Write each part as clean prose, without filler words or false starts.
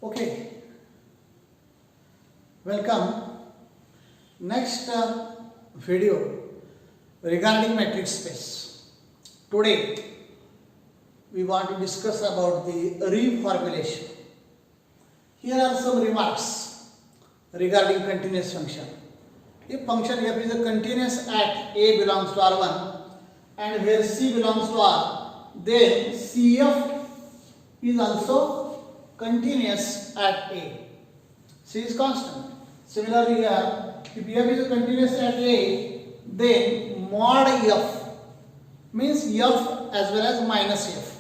Okay, welcome. Next video regarding metric space. Today we want to discuss about the reformulation. Here are some remarks regarding continuous function. If function f is a continuous at a belongs to R1 and where C belongs to R, then CF is also continuous at A. C is constant. Similarly here, if f is a continuous at A, then mod f means f as well as minus f.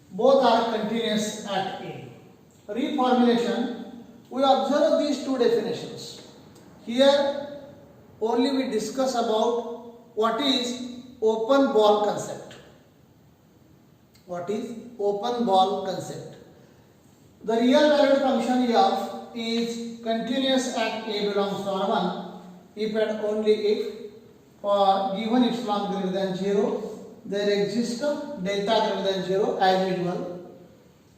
Both are continuous at A. Reformulation, we observe these two definitions. Here only we discuss about what is open ball concept. What is open ball concept? The real valued function f is continuous at A belongs to R1 if and only if for given epsilon greater than 0 there exists a delta greater than 0 as usual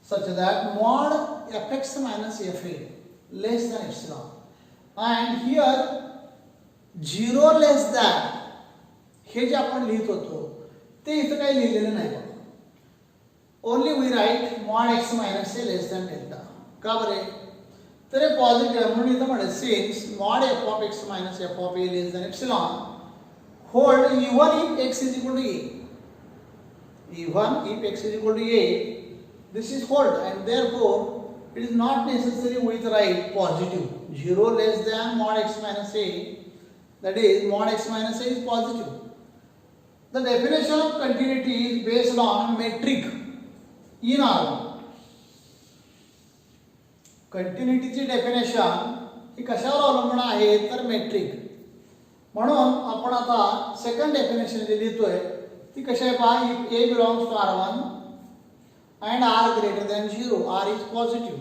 such that mod fx minus fa less than epsilon, and here 0 less than हे जे आपण लिहित होतो ते इथे काही लिहिलेलं नाही बघा. Only we write mod x minus a less than delta. का बरे? तर हे पॉझिटिव्ह म्हणून इथं म्हणेल since mod f of x minus f of a less than epsilon hold even if x is equal to a. Even if x is equal to a, this is hold, and therefore it is not necessary with write positive. 0 less than mod x minus a, that is mod x minus a is positive. The definition of continuity is based on metric in R1. Continuity ची definition ही कशावर अवलंबून आहे तर metric. म्हणून आपण आता second definition जे लिहितोय ती कशी आहे पहा. If a belongs to R1 and R greater than 0, R is positive,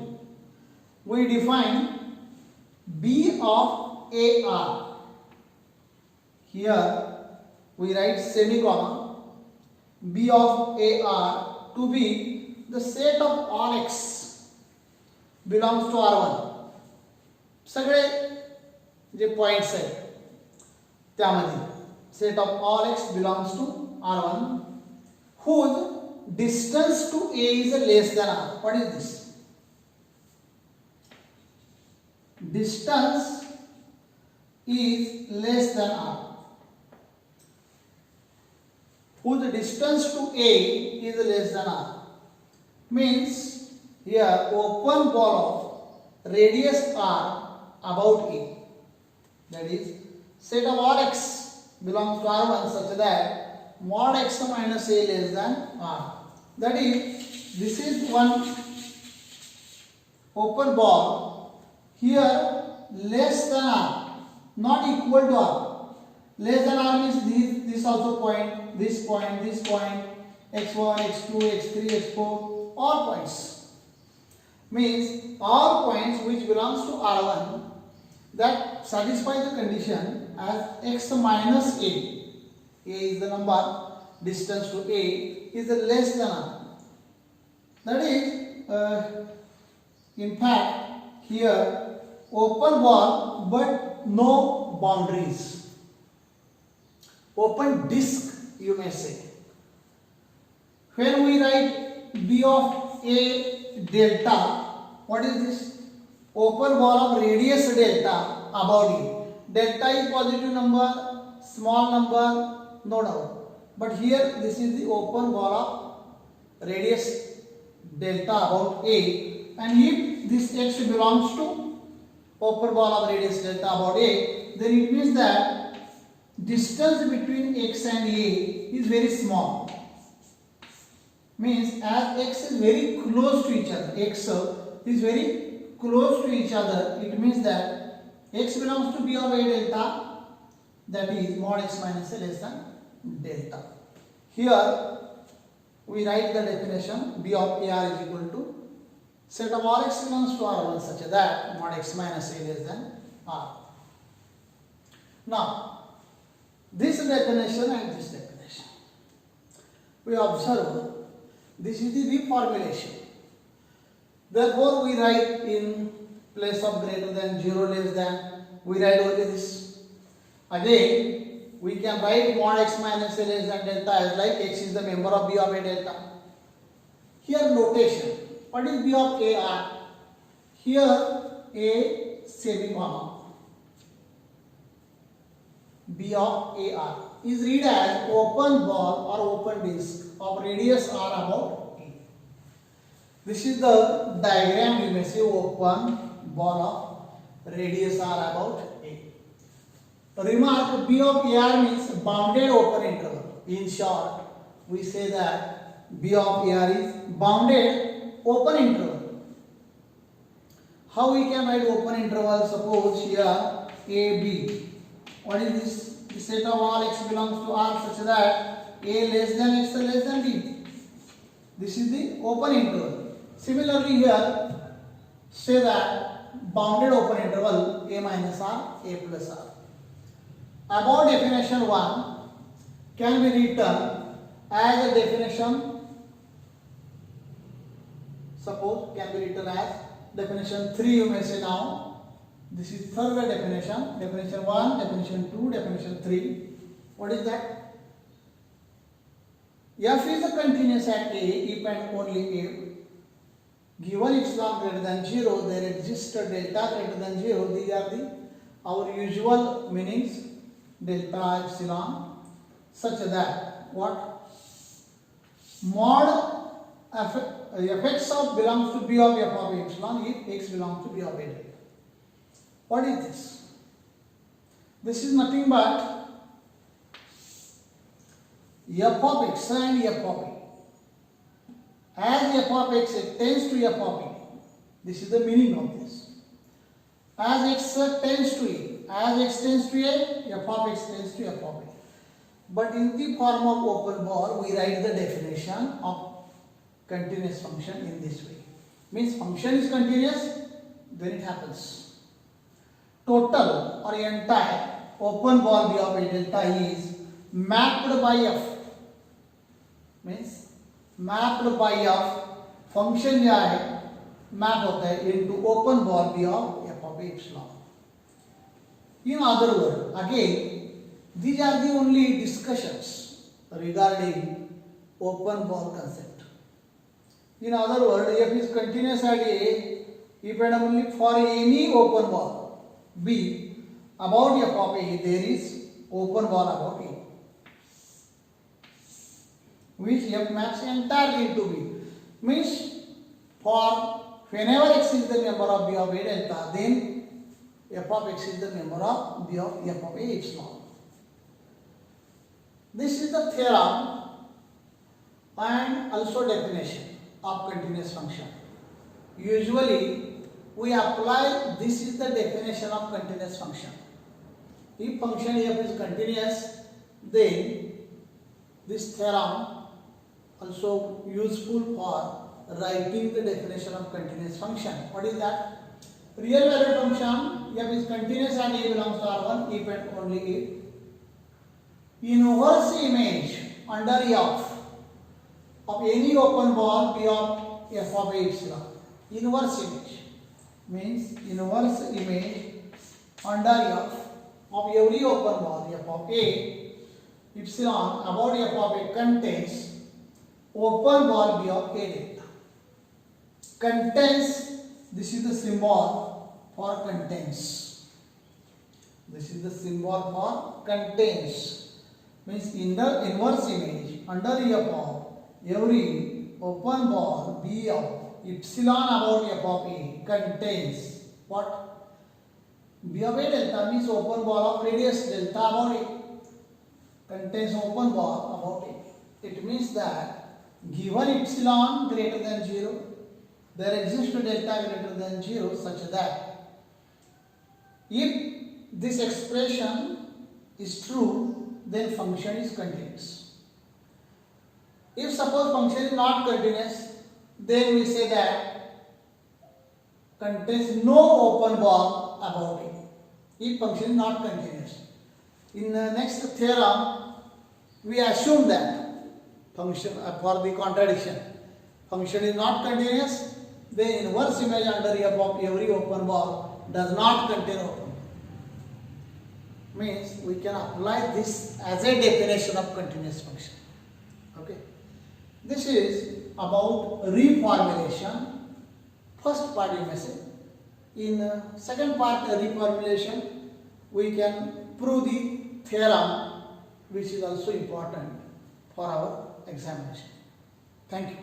we define B of AR. Here we write semicolon B of AR to be the set of all x belongs to R1. सगळे जे points आहेत त्यामध्ये set of all x belongs to R1 whose distance to A is less than R. What is this? Distance is less than R. Whose distance to A is less than R. Means here open ball of radius R about A. That is set of all x belongs to R1 such that mod x minus a less than R. That is, this is one open ball. Here less than R, not equal to R. Less than R means this also point, this point, this point, x1, x2, x3, x4, all points. Means all points which belongs to R1 that satisfy the condition as x minus a. A is the number, distance to A is less than R. That is, in fact, here open ball but no boundaries. Open disk, you may say. When we write B of A delta, what is this? Open ball of radius delta about A. Delta is positive number, small number, no doubt. But here this is the open ball of radius delta about A, and if this x belongs to open ball of radius delta about A, then it means that distance between x and A is very small. Means as x is very close to each other, x is very close to each other, it means that x belongs to B of A delta, that is mod x minus a less than delta. Here we write the definition B of AR is equal to set of all x belongs to R1 such that mod x minus a less than R. Now this definition and this definition we observe, this is the reformulation. Therefore, we write in place of greater than, 0 less than, we write only this. Again, we can write mod x minus a less than delta as like x is the member of B of A delta. Here notation, what is B of A R? Here A semicolon. B of AR is read as open ball or open disc of radius r about A. This is the diagram. You may say open ball of radius r about A. Remark, B of AR means bounded open interval. In short, we say that B of AR is bounded open interval. How we can write open interval? Suppose here AB. What is this? The set of all x belongs to R such that A less than x less than B. This is the open interval. Similarly here, say that bounded open interval A minus R, A plus R. About definition 1 can be written as a definition, suppose can be written as definition 3 you may say now. This is third definition, definition 1, definition 2, definition 3. What is that? F is a continuous at A if and only if given epsilon greater than 0, there exists a delta greater than 0. These are our usual meanings, delta, epsilon, such that what? Mod fx of belongs to B of f of epsilon if x belongs to B of A. What is this? This is nothing but f of x and f of a. As f of x tends to f of a, this is the meaning of this. As x tends to a, as x tends to a, f of x tends to f of a. But in the form of open ball, we write the definition of continuous function in this way. Means function is continuous, then it happens. Total or entire open ball B of A delta is mapped by f. Means mapped by f function जो है map होता है into open ball B of f of A epsilon. In other words, again, these are the only discussions regarding open ball concept. In other words, f is continuous at A if and only for any open ball B about f of A there is open ball about A, which f maps entirely into B. Means for whenever x is the member of B of A delta, then f of x is the member of B of f of A epsilon. This is the theorem and also definition of continuous function. Usually we apply, this is the definition of continuous function. If function f is continuous, then this theorem also useful for writing the definition of continuous function. What is that? Real valued function f is continuous and A belongs to R1 if and only if inverse image under F of any open ball B of f of A epsilon. Inverse image means inverse image under F of every open ball f of A epsilon about f of A contains open ball B of A delta. Contains, this is the symbol for contains. This is the symbol for contains. Means in the inverse image under F of every open ball B of epsilon about f of A contains what? B of A delta means open ball of radius delta about A. Contains open ball about A. It means that given epsilon greater than 0, there exists a delta greater than 0 such that if this expression is true, then function is continuous. If suppose function is not continuous, then we say that contains no open ball about it. If function is not continuous. In the next theorem, we assume that function for the contradiction. Function is not continuous, the inverse image under F of every open ball does not contain open ball. Means we can apply this as a definition of continuous function. Okay. This is about reformulation. First part you may say. In second part reformulation, we can prove the theorem which is also important for our examination. Thank you.